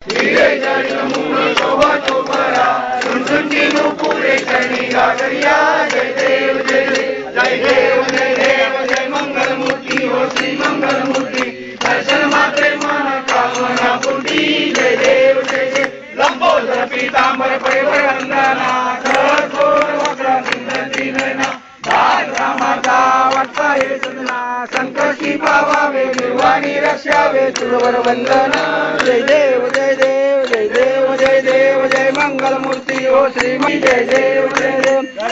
धीरे चरण मूल शोभा चोपरा सुनसुनती नुपुरे चरणी गागरिया जय देव जय देव जय देव जय देव जय मंगल मूर्ति हो श्री मंगल मूर्ति दर्शन मात्रे मन कामना पूर्ति जय देव जय देव लंबोदर पीतांबर परिवर वंदना खरगोर वक्र बिंदती नयना रामाचा वाटता हे सदना संकटी पावावे निर्वाणी रक्षावे तुझवर वंदना जय देव जय देव जय देव जय देव जय मंगल मूर्ती हो श्री जय देव जय देव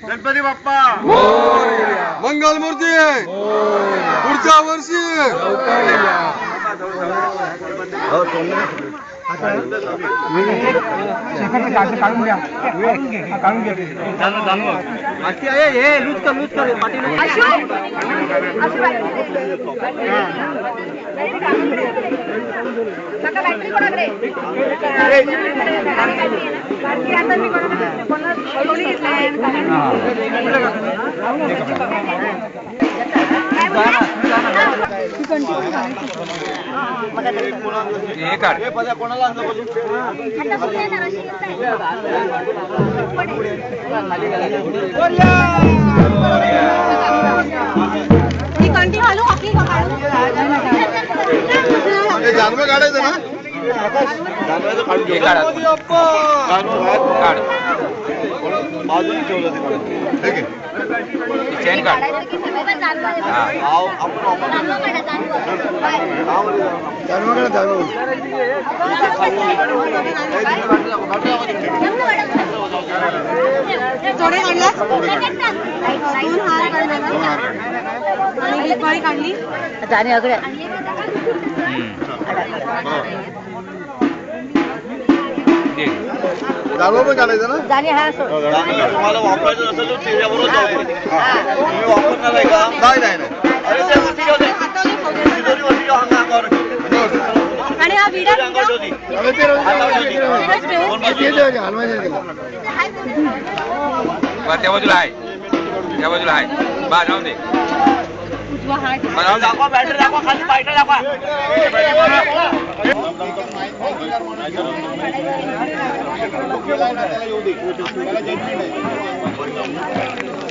गणपती बाप्पा मंगल मूर्ती पुढच्या वर्षी जानवे काढायचं ना बाजूने ठेवलं ठीक आहे चेन काढ काढली जाणे अगळे दारू पण काढायचं ना जाणे हा तुम्हाला वापरायचं असेल तर चेहऱ्यावरच तुम्ही वापरणार आहे का नाही अरे ते वरती जाऊ दे तिजोरी वरती जाऊ अंगावर आणि हा विडा त्या बाजूला आहे बा जाऊन दे दाखवा बॅटरी दाखवा खाली पायटा दाखवा येऊ दे